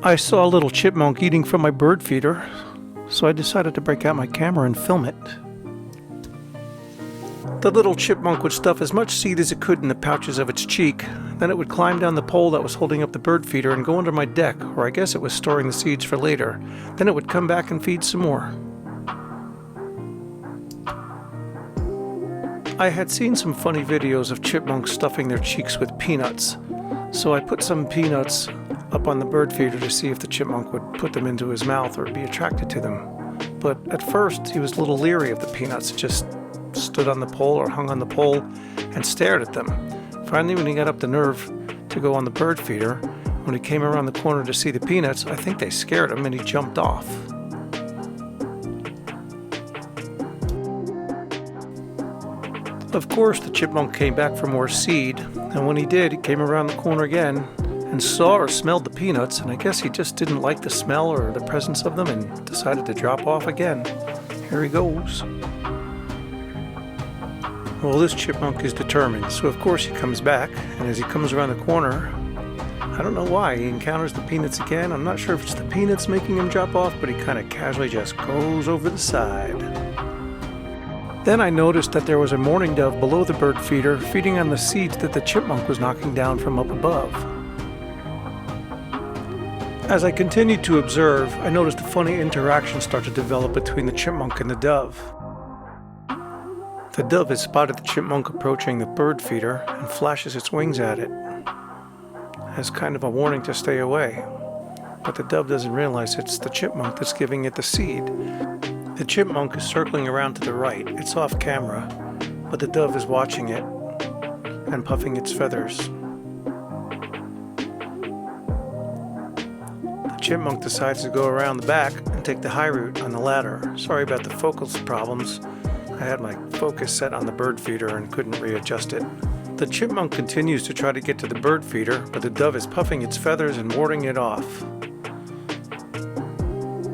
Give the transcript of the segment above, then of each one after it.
I saw a little chipmunk eating from my bird feeder, so I decided to break out my camera and film it. The little chipmunk would stuff as much seed as it could in the pouches of its cheek. Then it would climb down the pole that was holding up the bird feeder and go under my deck, or I guess it was storing the seeds for later. Then it would come back and feed some more. I had seen some funny videos of chipmunks stuffing their cheeks with peanuts, so I put some peanuts up on the bird feeder to see if the chipmunk would put them into his mouth or be attracted to them. But at first he was a little leery of the peanuts, just stood on the pole or hung on the pole and stared at them. Finally, when he got up the nerve to go on the bird feeder, when he came around the corner to see the peanuts, I think they scared him and he jumped off. Of course, the chipmunk came back for more seed, and when he did, he came around the corner again and saw or smelled the peanuts, and I guess he just didn't like the smell or the presence of them and decided to drop off again. Here he goes. Well, this chipmunk is determined, so of course he comes back, and as he comes around the corner, I don't know why, he encounters the peanuts again. I'm not sure if it's the peanuts making him drop off, but he kind of casually just goes over the side. Then I noticed that there was a mourning dove below the bird feeder feeding on the seeds that the chipmunk was knocking down from up above. As I continued to observe, I noticed a funny interaction start to develop between the chipmunk and the dove. The dove has spotted the chipmunk approaching the bird feeder and flashes its wings at it, as kind of a warning to stay away. But the dove doesn't realize it's the chipmunk that's giving it the seed. The chipmunk is circling around to the right. It's off camera, but the dove is watching it and puffing its feathers. The chipmunk decides to go around the back and take the high route on the ladder. Sorry about the focus problems. I had my focus set on the bird feeder and couldn't readjust it. The chipmunk continues to try to get to the bird feeder, but the dove is puffing its feathers and warding it off.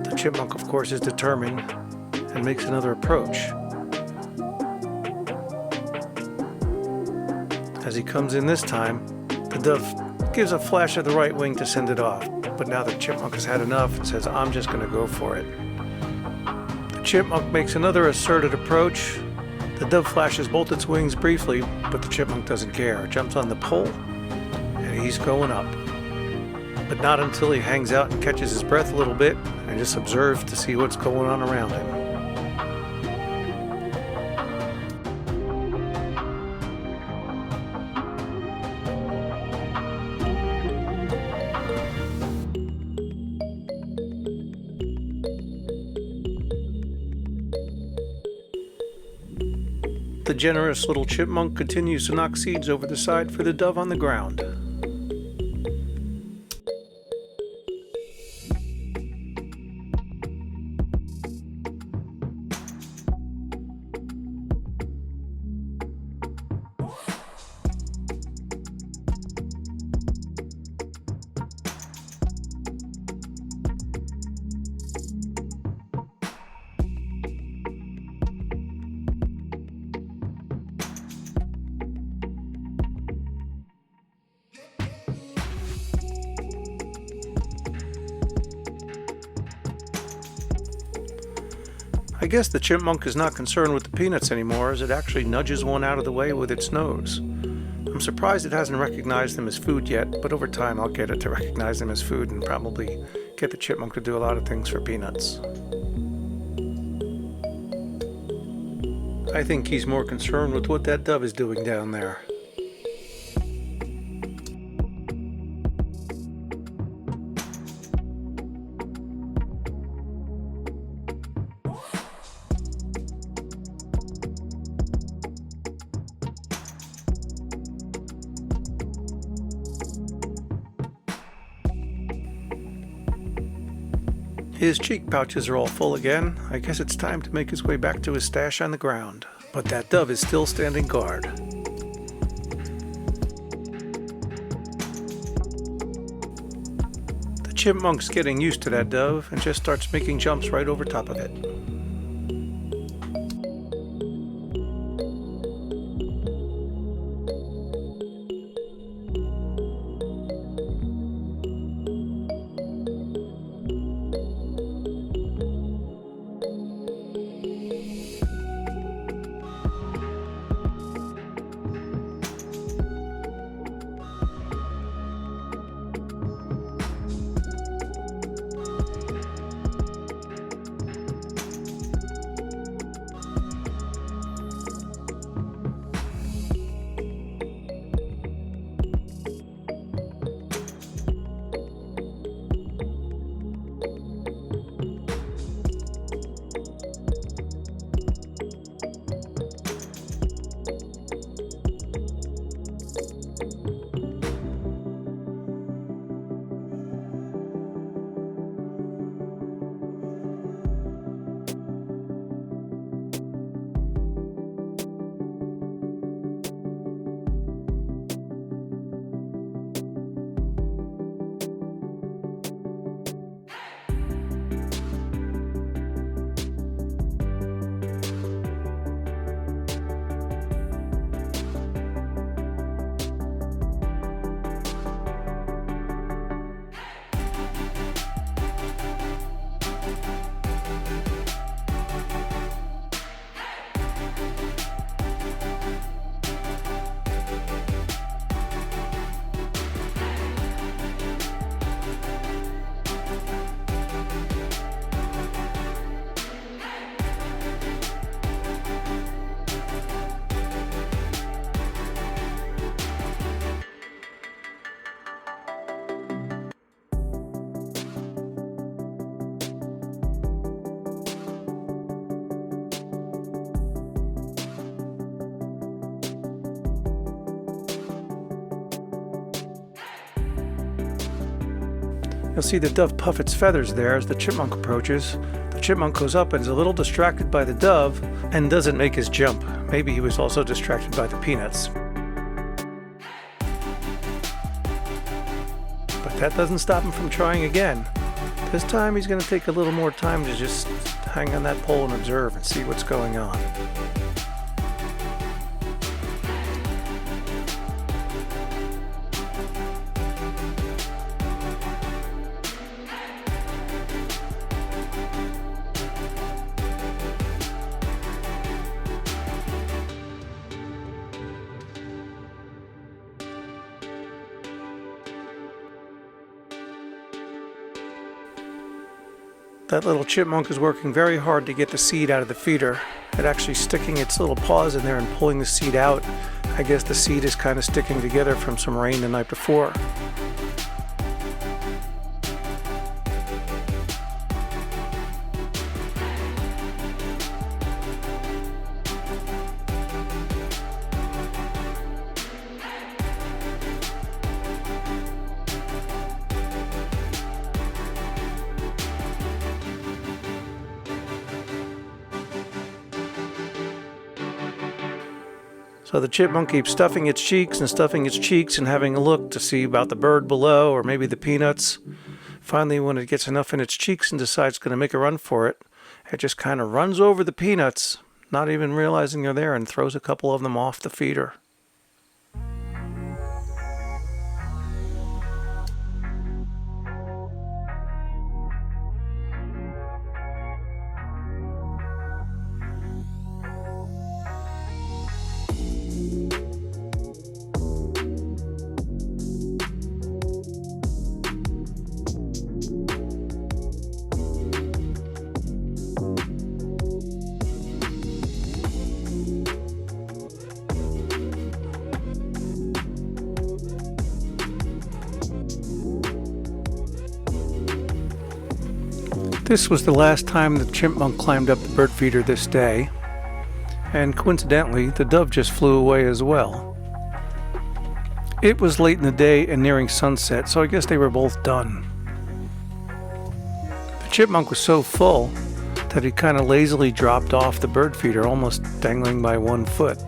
The chipmunk, of course, is determined and makes another approach. As he comes in this time, the dove gives a flash of the right wing to send it off, but now the chipmunk has had enough and says, "I'm just going to go for it." The chipmunk makes another asserted approach. The dove flashes both its wings briefly, but the chipmunk doesn't care. Jumps on the pole, and he's going up. But not until he hangs out and catches his breath a little bit and just observes to see what's going on around him. The generous little chipmunk continues to knock seeds over the side for the dove on the ground. I guess the chipmunk is not concerned with the peanuts anymore, as it actually nudges one out of the way with its nose. I'm surprised it hasn't recognized them as food yet, but over time I'll get it to recognize them as food and probably get the chipmunk to do a lot of things for peanuts. I think he's more concerned with what that dove is doing down there. His cheek pouches are all full again. I guess it's time to make his way back to his stash on the ground. But that dove is still standing guard. The chipmunk's getting used to that dove and just starts making jumps right over top of it. You'll see the dove puff its feathers there as the chipmunk approaches. The chipmunk goes up and is a little distracted by the dove and doesn't make his jump. Maybe he was also distracted by the peanuts. But that doesn't stop him from trying again. This time he's going to take a little more time to just hang on that pole and observe and see what's going on. That little chipmunk is working very hard to get the seed out of the feeder. It actually sticking its little paws in there and pulling the seed out. I guess the seed is kind of sticking together from some rain the night before. So the chipmunk keeps stuffing its cheeks and having a look to see about the bird below or maybe the peanuts. Finally, when it gets enough in its cheeks and decides it's going to make a run for it, it just kind of runs over the peanuts, not even realizing they're there, and throws a couple of them off the feeder. This was the last time the chipmunk climbed up the bird feeder this day, and coincidentally, the dove just flew away as well. It was late in the day and nearing sunset, so I guess they were both done. The chipmunk was so full that he kind of lazily dropped off the bird feeder, almost dangling by 1 foot.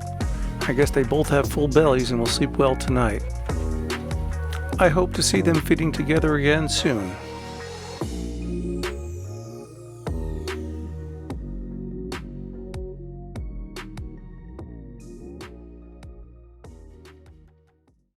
I guess they both have full bellies and will sleep well tonight. I hope to see them feeding together again soon.